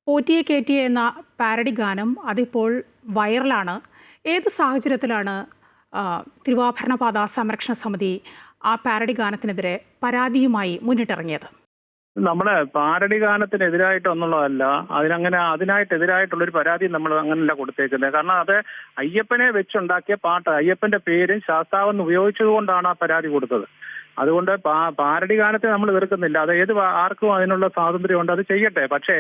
പോറ്റിയെ കേറ്റിയെ എന്ന പാരഡി ഗാനം അതിപ്പോൾ വൈറലാണ്. ഏത് സാഹചര്യത്തിലാണ് തിരുവാഭരണ പാത സംരക്ഷണ സമിതി ആ പാരഡി ഗാനത്തിനെതിരെ പരാതിയുമായി മുന്നിട്ടിറങ്ങിയത്? നമ്മുടെ പാരഡി ഗാനത്തിനെതിരായിട്ടൊന്നുള്ളതല്ല. അതിനായിട്ടെതിരായിട്ടുള്ളൊരു പരാതി നമ്മൾ അങ്ങനെയല്ല കൊടുത്തേക്കുന്നത്. കാരണം അത് അയ്യപ്പനെ വെച്ചുണ്ടാക്കിയ പാട്ട്, അയ്യപ്പന്റെ പേരും ശാസ്താവെന്ന് ഉപയോഗിച്ചത് കൊണ്ടാണ് ആ പരാതി കൊടുത്തത്. അതുകൊണ്ട് പാരഡി ഗാനത്തെ നമ്മൾ എതിർക്കുന്നില്ല. അത് ആർക്കും അതിനുള്ള സ്വാതന്ത്ര്യമുണ്ട്, അത് ചെയ്യട്ടെ. പക്ഷേ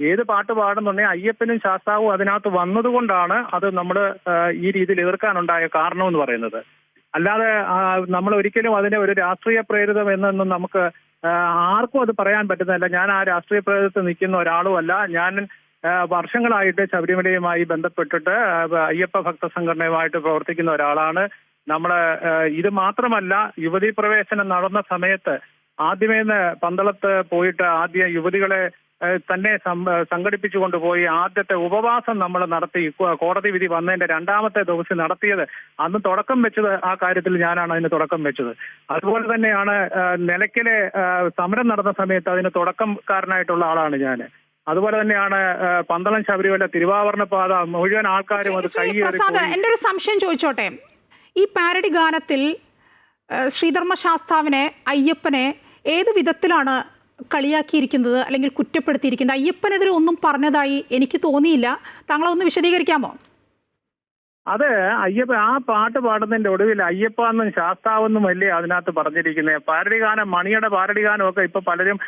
ഏത് പാട്ട് പാടുന്നുണ്ടെങ്കിൽ അയ്യപ്പനും ശാസ്താവും അതിനകത്ത് വന്നതുകൊണ്ടാണ് അത് നമ്മൾ ഈ രീതിയിൽ എതിർക്കാനുണ്ടായ കാരണം എന്ന് പറയുന്നത്. അല്ലാതെ നമ്മൾ ഒരിക്കലും അതിനെ ഒരു രാഷ്ട്രീയ പ്രേരിതം എന്നൊന്നും നമുക്ക് ആർക്കും അത് പറയാൻ പറ്റുന്നതല്ല. ഞാൻ ആ രാഷ്ട്രീയ പ്രേരിതത്തിൽ നിൽക്കുന്ന ഒരാളും അല്ല. ഞാൻ വർഷങ്ങളായിട്ട് ശബരിമലയുമായി ബന്ധപ്പെട്ടിട്ട് അയ്യപ്പ ഭക്ത സംഘടനയുമായിട്ട് പ്രവർത്തിക്കുന്ന ഒരാളാണ്. ഇത് മാത്രമല്ല, യുവതീ പ്രവേശനം നടന്ന സമയത്ത് ആദ്യമേ പന്തളത്ത് പോയിട്ട് ആദ്യം യുവതികളെ തന്നെ സംഘടിപ്പിച്ചു കൊണ്ടുപോയി ആദ്യത്തെ ഉപവാസം നമ്മൾ നടത്തി. കോടതി വിധി വന്നതിന്റെ രണ്ടാമത്തെ ദിവസം നടത്തിയത്. അന്ന് തുടക്കം വെച്ചത് ആ കാര്യത്തിൽ ഞാനാണ് അതിന് തുടക്കം വെച്ചത്. അതുപോലെ തന്നെയാണ് നിലയ്ക്കലെ സമരം നടന്ന സമയത്ത് അതിന് തുടക്കംകാരനായിട്ടുള്ള ആളാണ് ഞാൻ. അതുപോലെ തന്നെയാണ് പന്തളം ശബരിമല തിരുവാഭരണ പാത മുഴുവൻ ആൾക്കാരും അത് എന്റെ ഒരു സംശയം ചോദിച്ചോട്ടെ. ഈ പാരഡി ഗാനത്തിൽ ശ്രീധർമ്മശാസ്താവിനെ, അയ്യപ്പനെ ഏത് വിധത്തിലാണ് കളിയാക്കിയിരിക്കുന്നത് അല്ലെങ്കിൽ കുറ്റപ്പെടുത്തിയിരിക്കുന്നത്? അയ്യപ്പനെതിരെ ഒന്നും പറഞ്ഞതായി എനിക്ക് തോന്നിയില്ല. താങ്കളൊന്ന് വിശദീകരിക്കാമോ? അത് ആ പാട്ട് പാടുന്നതിന്റെ ഒടുവിൽ അയ്യപ്പ എന്നും ശാസ്താവെന്നും അല്ലേ അതിനകത്ത് പറഞ്ഞിരിക്കുന്നത്. പാരഡി ഗാനം, മണിയുടെ പാരഡി ഗാനം ഒക്കെ ഇപ്പൊ പലരും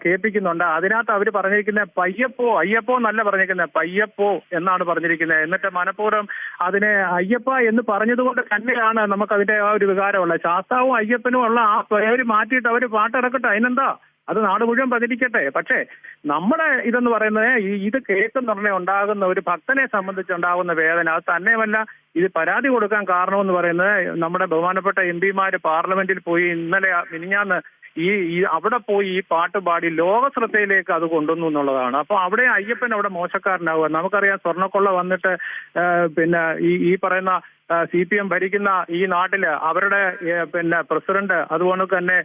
കേൾപ്പിക്കുന്നുണ്ട്. അതിനകത്ത് അവർ പറഞ്ഞിരിക്കുന്നത് അയ്യപ്പോ എന്നല്ല പറഞ്ഞിരിക്കുന്നത്, പയ്യപ്പോ എന്നാണ് പറഞ്ഞിരിക്കുന്നത്. എന്നിട്ട് മനഃപൂർവ്വം അതിനെ അയ്യപ്പ എന്ന് പറഞ്ഞതുകൊണ്ട് തന്നെയാണ് നമുക്ക് അതിന്റെ ആ ഒരു വികാരമുള്ളത്. ശാസ്താവും അയ്യപ്പനും ഉള്ള ആ പേര് മാറ്റിയിട്ട് അവർ പാട്ടിറക്കട്ടെ, അതിനെന്താ? അത് നാട് മുഴുവൻ പ്രചരിക്കട്ടെ. പക്ഷേ നമ്മുടെ ഇതെന്ന് പറയുന്നത് ഇത് കേൾക്കുന്നുടനെ ഉണ്ടാകുന്ന ഒരു ഭക്തനെ സംബന്ധിച്ചുണ്ടാകുന്ന വേദന, അത് തന്നെയുമല്ല ഇത് പരാതി കൊടുക്കാൻ കാരണമെന്ന് പറയുന്നത് നമ്മുടെ ബഹുമാനപ്പെട്ട എംപിമാര് പാർലമെന്റിൽ പോയി മിനിഞ്ഞാന്ന് അവിടെ പോയി ഈ പാട്ട് പാടി ലോക ശ്രദ്ധയിലേക്ക് അത് കൊണ്ടുവന്നു എന്നുള്ളതാണ്. അപ്പൊ അവിടെ അയ്യപ്പൻ അവിടെ മോശക്കാരനാവുക. നമുക്കറിയാം, സ്വർണ്ണക്കൊള്ള വന്നിട്ട് പിന്നെ ഈ പറയുന്ന CPM ഭരിക്കുന്ന ഈ നാട്ടില് അവരുടെ പ്രസിഡന്റ്, അതുപോലെ തന്നെ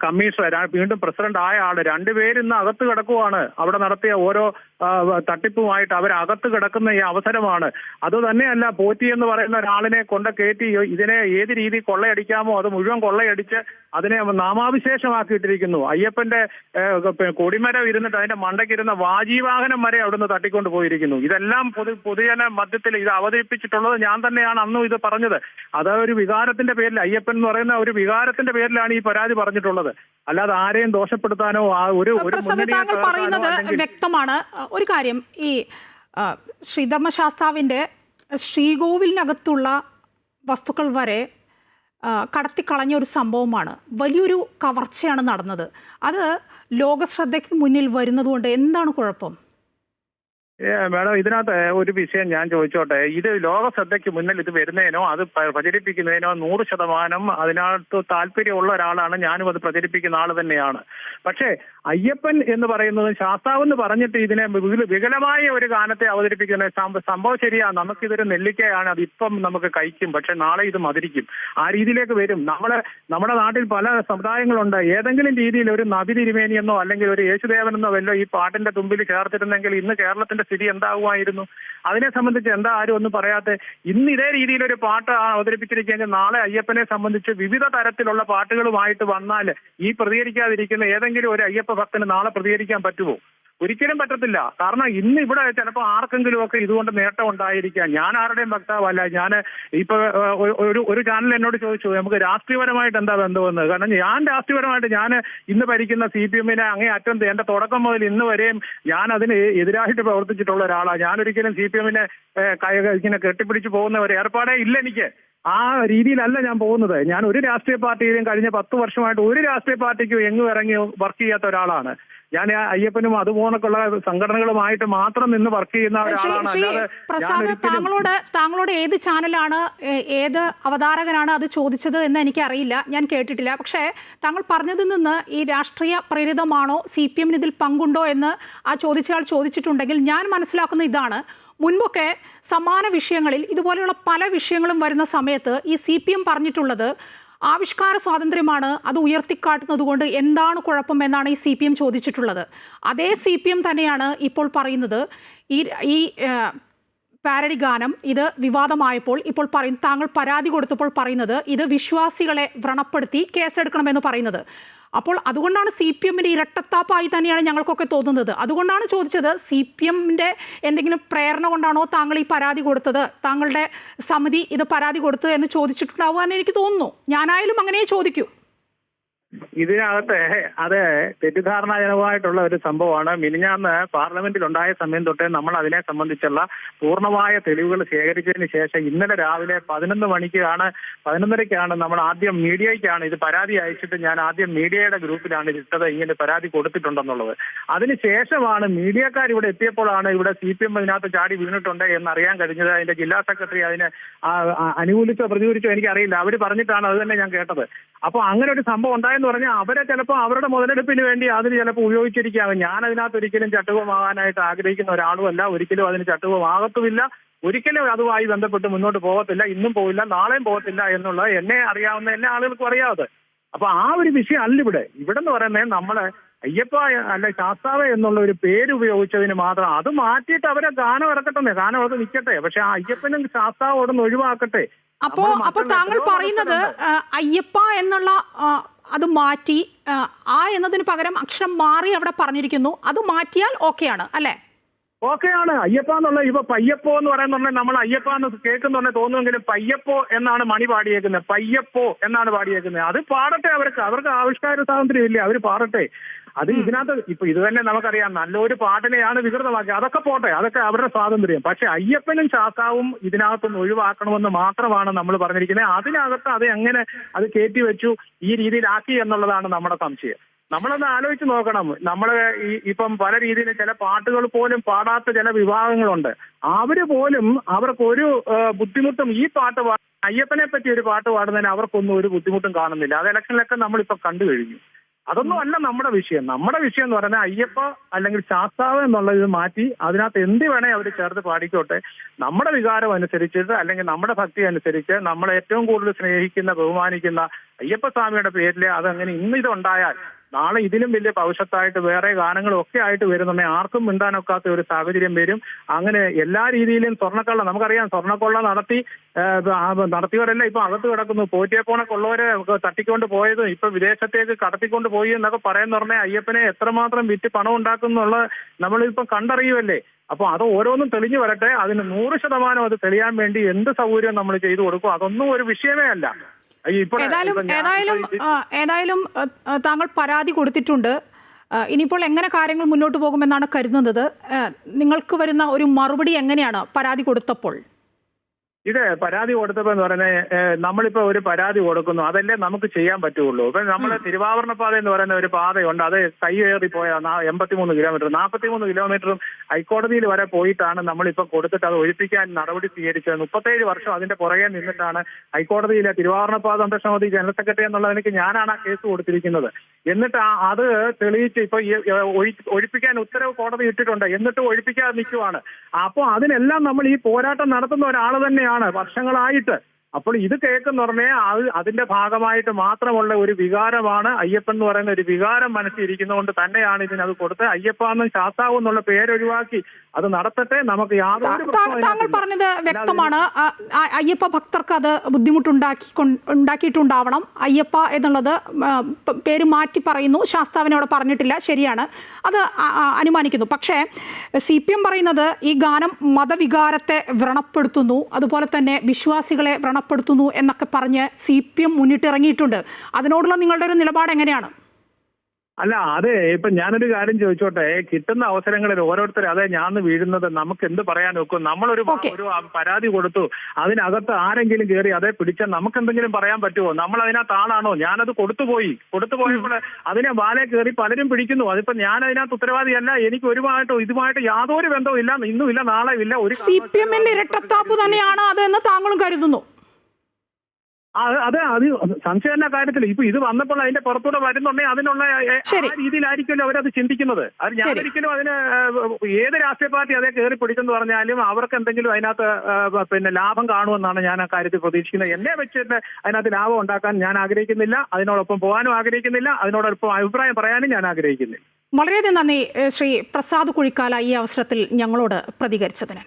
കമ്മീഷണർ, വീണ്ടും പ്രസിഡന്റ് ആയ ആള്, രണ്ടുപേരും ഇന്ന് അകത്ത് കിടക്കുവാണ്. അവിടെ നടത്തിയ ഓരോ തട്ടിപ്പുമായിട്ട് അവരകത്ത് കിടക്കുന്ന ഈ അവസരമാണ്. അത് തന്നെയല്ല, പോറ്റി എന്ന് പറയുന്ന ഒരാളിനെ കയറ്റി ഇതിനെ ഏത് രീതി കൊള്ളയടിക്കാമോ അത് മുഴുവൻ കൊള്ളയടിച്ച് അതിനെ നാമാവിശേഷമാക്കിയിട്ടിരിക്കുന്നു. അയ്യപ്പന്റെ കൊടിമരം ഇരുന്നിട്ട് അതിന്റെ മണ്ടയ്ക്കിരുന്ന വാജീവാഹനം വരെ അവിടുന്ന് തട്ടിക്കൊണ്ട് പോയിരിക്കുന്നു. ഇതെല്ലാം പൊതുജന മധ്യത്തിൽ ഇത് അവതരിപ്പിച്ചിട്ടുള്ളത് ഞാൻ തന്നെയാണ് അന്നും ഇത് പറഞ്ഞത്. അത് ഒരു വികാരത്തിന്റെ പേരിൽ, അയ്യപ്പൻ എന്ന് പറയുന്ന ഒരു വികാരത്തിന്റെ പേരിലാണ് ഈ പരാതി പറഞ്ഞിട്ടുള്ളത്. അല്ലാതെ ആരെയും ദോഷപ്പെടുത്താനോ പറയുന്നത് വ്യക്തമാണ്. ഒരു കാര്യം, ഈ ശ്രീധർമ്മശാസ്താവിന്റെ ശ്രീകോവിലിനകത്തുള്ള വസ്തുക്കൾ വരെ കടത്തിക്കളഞ്ഞ ഒരു സംഭവമാണ്. വലിയൊരു കവർച്ചയാണ് നടന്നത്. അത് ലോകശ്രദ്ധയ്ക്ക് മുന്നിൽ വരുന്നതുകൊണ്ട് എന്താണ് കുഴപ്പം? മാഡം, ഇതിനകത്ത് ഒരു വിഷയം ഞാൻ ചോദിച്ചോട്ടെ. ഇത് ലോക ശ്രദ്ധയ്ക്ക് മുന്നിൽ ഇത് വരുന്നതിനോ അത് പ്രചരിപ്പിക്കുന്നതിനോ 100% അതിനകത്ത് താല്പര്യമുള്ള ഒരാളാണ് ഞാനും. അത് പ്രചരിപ്പിക്കുന്ന ആൾ തന്നെയാണ്. പക്ഷേ അയ്യപ്പൻ എന്ന് പറയുന്നത് ശാസ്താവെന്ന് പറഞ്ഞിട്ട് ഇതിനെ വികലമായ ഒരു ഗാനത്തെ അവതരിപ്പിക്കുന്ന സംഭവം ശരിയാണ്. നമുക്കിതൊരു നെല്ലിക്കയാണ്, അത് ഇപ്പം നമുക്ക് കഴിക്കും, പക്ഷെ നാളെ ഇത് മധുരിക്കും. ആ രീതിയിലേക്ക് വരും. നമ്മുടെ നാട്ടിൽ പല സമുദായങ്ങളുണ്ട്. ഏതെങ്കിലും രീതിയിൽ ഒരു നബി തിരുമേനിയെന്നോ അല്ലെങ്കിൽ ഒരു യേശുദേവനെന്നോ വല്ലോ ഈ പാട്ടിന്റെ തുമ്പിൽ ചേർത്തിരുന്നെങ്കിൽ ഇന്ന് കേരളത്തിന്റെ സ്ഥിതി എന്താകുമായിരുന്നു? അതിനെ സംബന്ധിച്ച് എന്താ ആരും ഒന്നും പറയാതെ? ഇന്ന് ഇതേ രീതിയിലൊരു പാട്ട് അവതരിപ്പിച്ചിരിക്കുകയെങ്കിൽ നാളെ അയ്യപ്പനെ സംബന്ധിച്ച് വിവിധ തരത്തിലുള്ള പാട്ടുകളുമായിട്ട് വന്നാൽ ഈ പ്രതികരിക്കാതിരിക്കുന്ന ഏതെങ്കിലും ഒരു അയ്യപ്പ ഭക്തന് നാളെ പ്രതികരിക്കാൻ പറ്റുമോ? ഒരിക്കലും പറ്റത്തില്ല. കാരണം ഇന്ന് ഇവിടെ ചിലപ്പോൾ ആർക്കെങ്കിലും ഒക്കെ ഇതുകൊണ്ട് നേട്ടം ഉണ്ടായിരിക്കാം. ഞാൻ ആരുടെയും ഭക്താവല്ല. ഞാൻ ഇപ്പൊ ഒരു ചാനൽ എന്നോട് ചോദിച്ചു, നമുക്ക് രാഷ്ട്രീയപരമായിട്ട് എന്താ ബന്ധമെന്ന്. കാരണം ഞാൻ രാഷ്ട്രീയപരമായിട്ട് ഞാൻ ഇന്ന് ഭരിക്കുന്ന CPM അങ്ങേ അറ്റം എന്റെ തുടക്കം മുതൽ ഇന്ന് വരെയും ഞാൻ അതിന് എതിരായിട്ട് പ്രവർത്തിച്ചിട്ടുള്ള ഒരാളാണ്. ഞാനൊരിക്കലും CPM ഇങ്ങനെ കെട്ടിപ്പിടിച്ചു പോകുന്ന ഒരു ഏർപ്പാടേ ഇല്ല എനിക്ക്. ആ രീതിയിലല്ല ഞാൻ പോകുന്നത്. ഞാൻ ഒരു രാഷ്ട്രീയ പാർട്ടിയിലും കഴിഞ്ഞ 10 വർഷമായിട്ട് ഒരു രാഷ്ട്രീയ പാർട്ടിക്കും എങ്ങും ഇറങ്ങി വർക്ക് ചെയ്യാത്ത ഒരാളാണ് ഞാൻ. അയ്യപ്പനും അതുപോലൊക്കെയുള്ള സംഘടനകളുമായിട്ട് മാത്രം നിന്ന് വർക്ക് ചെയ്യുന്ന ഒരാളാണ്. പ്രസാദ്, താങ്കളോട് ഏത് ചാനലാണ്, ഏത് അവതാരകനാണ് അത് ചോദിച്ചത് എന്ന് എനിക്കറിയില്ല, ഞാൻ കേട്ടിട്ടില്ല. പക്ഷേ താങ്കൾ പറഞ്ഞതിൽ നിന്ന് ഈ രാഷ്ട്രീയ പ്രേരിതമാണോ, CPM ഇതിൽ പങ്കുണ്ടോ എന്ന് ആ ചോദിച്ചയാൾ ചോദിച്ചിട്ടുണ്ടെങ്കിൽ ഞാൻ മനസ്സിലാക്കുന്ന ഇതാണ്. മുൻപൊക്കെ സമാന വിഷയങ്ങളിൽ ഇതുപോലെയുള്ള പല വിഷയങ്ങളും വരുന്ന സമയത്ത് ഈ CPM പറഞ്ഞിട്ടുള്ളത് ആവിഷ്കാര സ്വാതന്ത്ര്യമാണ്, അത് ഉയർത്തിക്കാട്ടുന്നത് കൊണ്ട് എന്താണ് കുഴപ്പം എന്നാണ് ഈ CPM ചോദിച്ചിട്ടുള്ളത്. അതേ CPM തന്നെയാണ് ഇപ്പോൾ പറയുന്നത് ഈ പാരഡി ഗാനം ഇത് വിവാദമായപ്പോൾ ഇപ്പോൾ താങ്കൾ പരാതി കൊടുത്തപ്പോൾ പറയുന്നത് ഇത് വിശ്വാസികളെ വ്രണപ്പെടുത്തി കേസെടുക്കണമെന്ന് പറയുന്നത്. അപ്പോൾ അതുകൊണ്ടാണ് CPMന്റെ ഇരട്ടത്താപ്പായി തന്നെയാണ് ഞങ്ങൾക്കൊക്കെ തോന്നുന്നത്. അതുകൊണ്ടാണ് ചോദിച്ചത്, CPMന്റെ എന്തെങ്കിലും പ്രേരണ കൊണ്ടാണോ താങ്കൾ ഈ പരാതി കൊടുത്തത്, താങ്കളുടെ സമിതി ഇത് പരാതി കൊടുത്തത് എന്ന് ചോദിച്ചിട്ടുണ്ടാവുക എന്ന് എനിക്ക് തോന്നുന്നു. ഞാനായാലും അങ്ങനെ ചോദിക്കൂ. ഇതിനകത്ത് അത് തെറ്റിദ്ധാരണാജനകമായിട്ടുള്ള ഒരു സംഭവമാണ്. മിനിഞ്ഞാന്ന് പാർലമെന്റിൽ ഉണ്ടായ സമയം തൊട്ടേ നമ്മൾ അതിനെ സംബന്ധിച്ചുള്ള പൂർണ്ണമായ തെളിവുകൾ ശേഖരിച്ചതിന് ശേഷം ഇന്നലെ രാവിലെ 11:30ക്കാണ് നമ്മൾ ആദ്യം മീഡിയയ്ക്കാണ് ഇത് പരാതി അയച്ചിട്ട് ഞാൻ ആദ്യം മീഡിയയുടെ ഗ്രൂപ്പിലാണ് ഇത് ഇട്ടത്, ഇങ്ങനെ പരാതി കൊടുത്തിട്ടുണ്ടെന്നുള്ളത്. അതിനുശേഷമാണ് മീഡിയക്കാർ ഇവിടെ എത്തിയപ്പോഴാണ് ഇവിടെ CPM ഇതിനകത്ത് ചാടി വീണിട്ടുണ്ട് എന്നറിയാൻ കഴിഞ്ഞത്. അതിന്റെ ജില്ലാ സെക്രട്ടറി അതിനെ അനുകൂലിച്ചോ പ്രതികൂലിച്ചോ എനിക്കറിയില്ല, അവർ പറഞ്ഞിട്ടാണ് അത് തന്നെ ഞാൻ കേട്ടത്. അപ്പോൾ അങ്ങനെ ഒരു സംഭവം ഉണ്ടായെന്ന് പറഞ്ഞാൽ അവരെ ചിലപ്പോൾ അവരുടെ മുതലെടുപ്പിന് വേണ്ടി അതിന് ചിലപ്പോൾ ഉപയോഗിച്ചിരിക്കാം. ഞാൻ അതിനകത്ത് ഒരിക്കലും ചട്ടുകമാകാനായിട്ട് ആഗ്രഹിക്കുന്ന ഒരാളുമല്ല, ഒരിക്കലും അതിന് ചട്ടുകമാകത്തുമില്ല, ഒരിക്കലും അതുമായി ബന്ധപ്പെട്ട് മുന്നോട്ട് പോകത്തില്ല, ഇന്നും പോകില്ല, നാളെയും പോകത്തില്ല എന്നുള്ളത് എന്നെ അറിയാവുന്ന എല്ലാ ആളുകൾക്കും അറിയാവുന്നത്. അപ്പൊ ആ ഒരു വിഷയം അല്ല ഇവിടെ എന്ന് പറയുന്നത് നമ്മള് അയ്യപ്പ അല്ല ശാസ്താവ് എന്നുള്ള ഒരു പേര് ഉപയോഗിച്ചതിന് മാത്രം അത് മാറ്റിയിട്ട് അവരെ ഗാനം ഇറക്കട്ടെ, ഗാനം ഇറക്കി നിൽക്കട്ടെ, പക്ഷെ ആ അയ്യപ്പനും ശാസ്താവോടൊന്ന് ഒഴിവാക്കട്ടെ. അപ്പോ താങ്കൾ പറയുന്നത് അയ്യപ്പ എന്നുള്ള അത് മാറ്റി ആ എന്നതിന് പകരം അക്ഷരം മാറി അവിടെ പറഞ്ഞിരിക്കുന്നു, അത് മാറ്റിയാൽ ഓക്കെയാണ് അല്ലേ? ഓക്കെയാണ്. അയ്യപ്പ എന്നുള്ള ഇപ്പൊ പയ്യപ്പോ എന്ന് പറയുന്നുണ്ടെ നമ്മൾ അയ്യപ്പ എന്ന് കേൾക്കുന്നുണ്ടെ തോന്നുമെങ്കിലും പയ്യപ്പോ എന്നാണ് മണി പാടിയേക്കുന്നത്, പയ്യപ്പോ എന്നാണ് പാടിയേക്കുന്നത്. അത് പാടട്ടെ, അവർക്ക് ആവിഷ്കാര സ്വാതന്ത്ര്യം ഇല്ലേ, അവർ പാടട്ടെ. അത് ഇതിനകത്ത് ഇപ്പൊ ഇത് തന്നെ നമുക്കറിയാം, നല്ലൊരു പാട്ടിനെയാണ് വികൃതമാക്കി, അതൊക്കെ പോട്ടെ, അതൊക്കെ അവരുടെ സ്വാതന്ത്ര്യം. പക്ഷെ അയ്യപ്പനും ശാസ്താവും ഇതിനകത്തൊന്ന് ഒഴിവാക്കണമെന്ന് മാത്രമാണ് നമ്മൾ പറഞ്ഞിരിക്കുന്നത്. അതിനകത്ത് അത് എങ്ങനെ അത് കയറ്റി വെച്ചു ഈ രീതിയിലാക്കി എന്നുള്ളതാണ് നമ്മുടെ സംശയം. നമ്മളൊന്ന് ആലോചിച്ച് നോക്കണം. നമ്മൾ ഇപ്പം പല രീതിയിൽ ചില പാട്ടുകൾ പോലും പാടാത്ത ചില വിഭാഗങ്ങളുണ്ട്. അവര് പോലും അവർക്കൊരു ബുദ്ധിമുട്ടും ഈ പാട്ട് അയ്യപ്പനെ പറ്റി ഒരു പാട്ട് പാടുന്നതിന് അവർക്കൊന്നും ഒരു ബുദ്ധിമുട്ടും കാണുന്നില്ല. അത് ഇലക്ഷനിലൊക്കെ നമ്മളിപ്പോ കണ്ടു കഴിഞ്ഞു. അതൊന്നും അല്ല നമ്മുടെ വിഷയം. നമ്മുടെ വിഷയം എന്ന് പറഞ്ഞാൽ അയ്യപ്പ അല്ലെങ്കിൽ ശാസ്താവ് എന്നുള്ളത് മാറ്റി അതിനകത്ത് എന്ത് വേണേ അവർ ചേർത്ത് പാടിക്കോട്ടെ. നമ്മുടെ വികാരം അനുസരിച്ചിട്ട് അല്ലെങ്കിൽ നമ്മുടെ ഭക്തി അനുസരിച്ച് നമ്മൾ ഏറ്റവും കൂടുതൽ സ്നേഹിക്കുന്ന ബഹുമാനിക്കുന്ന അയ്യപ്പസ്വാമിയുടെ പേരിൽ അതങ്ങനെ ഇന്നിതുണ്ടായാൽ നാളെ ഇതിലും വലിയ ഭവിഷ്യത്തായിട്ട് വേറെ ഗാനങ്ങളും ഒക്കെ ആയിട്ട് വരുന്നുണ്ടെങ്കിൽ ആർക്കും മിണ്ടാനൊക്കാത്ത ഒരു സാഹചര്യം വരും. അങ്ങനെ എല്ലാ രീതിയിലും സ്വർണ്ണക്കൊള്ള നമുക്കറിയാം, സ്വർണ്ണക്കൊള്ള നടത്തിയവരെല്ലാം ഇപ്പൊ അകത്ത് കിടക്കുന്നു. പോറ്റിയപ്പോണൊക്കെ ഉള്ളവരെ തട്ടിക്കൊണ്ട് പോയതും ഇപ്പൊ വിദേശത്തേക്ക് കടത്തിക്കൊണ്ട് പോയി എന്നൊക്കെ പറയുന്ന പറഞ്ഞാൽ അയ്യപ്പനെ എത്രമാത്രം വിറ്റ് പണം ഉണ്ടാക്കുന്നുള്ള നമ്മളിപ്പോ കണ്ടറിയുമല്ലേ. അപ്പൊ അത് ഓരോന്നും തെളിഞ്ഞു വരട്ടെ. അതിന് 100% അത് തെളിയാൻ വേണ്ടി എന്ത് സൗകര്യം നമ്മൾ ചെയ്തു കൊടുക്കും, അതൊന്നും ഒരു വിഷയമേ അല്ല. ഏതായാലും താങ്കൾ പരാതി കൊടുത്തിട്ടുണ്ട്. ഇനിയിപ്പോൾ എങ്ങനെ കാര്യങ്ങൾ മുന്നോട്ട് പോകുമെന്നാണ് കരുതുന്നത്? നിങ്ങൾക്ക് വരുന്ന ഒരു മറുപടി എങ്ങനെയാണ് പരാതി കൊടുത്തപ്പോൾ? ഇത് പരാതി കൊടുത്തപ്പോ എന്ന് പറയുന്നത് നമ്മളിപ്പോ ഒരു പരാതി കൊടുക്കുന്നു, അതല്ലേ നമുക്ക് ചെയ്യാൻ പറ്റുള്ളൂ. ഇപ്പൊ നമ്മള് തിരുവാഭരണ പാത എന്ന് പറയുന്ന ഒരു പാതയുണ്ട്, അത് കൈയേറി പോയ 83 കിലോമീറ്റർ 43 കിലോമീറ്ററും ഹൈക്കോടതിയിൽ വരെ പോയിട്ടാണ് നമ്മളിപ്പോ കൊടുത്തിട്ട് അത് ഒഴിപ്പിക്കാൻ നടപടി സ്വീകരിച്ചത്. 37 വർഷം അതിന്റെ പുറകെ നിന്നിട്ടാണ് ഹൈക്കോടതിയിലെ തിരുവാഭരണ പാത സംരക്ഷണ സമിതി ജനറൽ സെക്രട്ടറി എന്നുള്ള എനിക്ക് ഞാനാണ് ആ കേസ് കൊടുത്തിരിക്കുന്നത്. എന്നിട്ട് അത് തെളിയിച്ച് ഇപ്പൊ ഒഴിപ്പിക്കാൻ ഉത്തരവ് കോടതി ഇട്ടിട്ടുണ്ട്, എന്നിട്ട് ഒഴിപ്പിക്കാതെ നിൽക്കുവാണ്. അപ്പൊ അതിനെല്ലാം നമ്മൾ ഈ പോരാട്ടം നടത്തുന്ന ഒരാൾ തന്നെയാണ് വർഷങ്ങളായിട്ട്. അപ്പോൾ ഇത് കേൾക്കുന്ന പറഞ്ഞാൽ അതിന്റെ ഭാഗമായിട്ട് മാത്രമുള്ള ഒരു വികാരമാണ് അയ്യപ്പൻ എന്ന് പറയുന്ന ഒരു വികാരം മനസ്സിലിരിക്കുന്നതുകൊണ്ട് തന്നെയാണ് ഇതിനത് കൊടുത്ത് അയ്യപ്പ എന്നും ശാസ്താവ് എന്നുള്ള പേരൊഴിവാക്കി അത് നടത്തട്ടെ. നമുക്ക് യാതൊരു താങ്കൾ പറഞ്ഞത് വ്യക്തമാണ്. അയ്യപ്പ ഭക്തർക്ക് അത് ഉണ്ടാക്കിയിട്ടുണ്ടാവണം. അയ്യപ്പ എന്നുള്ളത് പേര് മാറ്റി പറയുന്നു, ശാസ്താവിനെ അവിടെ പറഞ്ഞിട്ടില്ല, ശരിയാണ്, അത് അനുമാനിക്കുന്നു. പക്ഷേ CPM പറയുന്നത് ഈ ഗാനം മതവികാരത്തെ വ്രണപ്പെടുത്തുന്നു, അതുപോലെ തന്നെ വിശ്വാസികളെ വ്രണപ്പെടുത്തുന്നു എന്നൊക്കെ പറഞ്ഞ് CPM മുന്നിട്ടിറങ്ങിയിട്ടുണ്ട്. അതിനോടുള്ള നിങ്ങളുടെ ഒരു നിലപാട് എങ്ങനെയാണ്? അല്ല, അതെ, ഇപ്പൊ ഞാനൊരു കാര്യം ചോദിച്ചോട്ടെ. കിട്ടുന്ന അവസരങ്ങളിൽ ഓരോരുത്തർ അതെ ഞാൻ വീഴുന്നത് നമുക്ക് എന്ത് പറയാൻ നോക്കും? നമ്മളൊരു പരാതി കൊടുത്തു, അതിനകത്ത് ആരെങ്കിലും കയറി അതേ പിടിച്ചാൽ നമുക്ക് എന്തെങ്കിലും പറയാൻ പറ്റുമോ? നമ്മൾ അതിനകത്ത് ആളാണോ? ഞാനത് കൊടുത്തുപോയപ്പോൾ അതിനെ വാലെ കയറി പലരും പിടിക്കുന്നു. അതിപ്പോ ഞാൻ അതിനകത്ത് ഉത്തരവാദിയല്ല. എനിക്ക് ഇതുമായിട്ട് യാതൊരു ബന്ധവും ഇല്ല, ഇന്നും ഇല്ല, നാളെ ഇല്ല. ഒരു CPMന്റെ ഇരട്ടത്താപ്പ് തന്നെയാണ് അതെന്ന് താങ്കളും കരുതുന്നു? അത് സംശയമില്ല കാര്യത്തിൽ ഇപ്പൊ ഇത് വന്നപ്പോൾ അതിന്റെ പുറത്തൂടെ വരുന്നുണ്ടെങ്കിൽ അതിനുള്ള ആ രീതിയിലായിരിക്കുമല്ലോ അവരത് ചിന്തിക്കുന്നത്. അത് ഞാൻ ഒരിക്കലും അതിന് ഏത് രാഷ്ട്രീയ പാർട്ടി അതേ കയറി പിടിച്ചെന്ന് പറഞ്ഞാലും അവർക്ക് എന്തെങ്കിലും അതിനകത്ത് ലാഭം കാണുമെന്നാണ് ഞാൻ ആ കാര്യത്തിൽ പ്രതീക്ഷിക്കുന്നത്. എന്നെ വെച്ചിട്ട് അതിനകത്ത് ലാഭം ഉണ്ടാക്കാൻ ഞാൻ ആഗ്രഹിക്കുന്നില്ല, അതിനോടൊപ്പം പോകാനും ആഗ്രഹിക്കുന്നില്ല, അതിനോടൊപ്പം അഭിപ്രായം പറയാനും ഞാൻ ആഗ്രഹിക്കുന്നില്ല. വളരെയധികം നന്ദി ശ്രീ പ്രസാദ് കുഴിക്കാല ഈ അവസരത്തിൽ ഞങ്ങളോട് പ്രതികരിച്ചതിന്.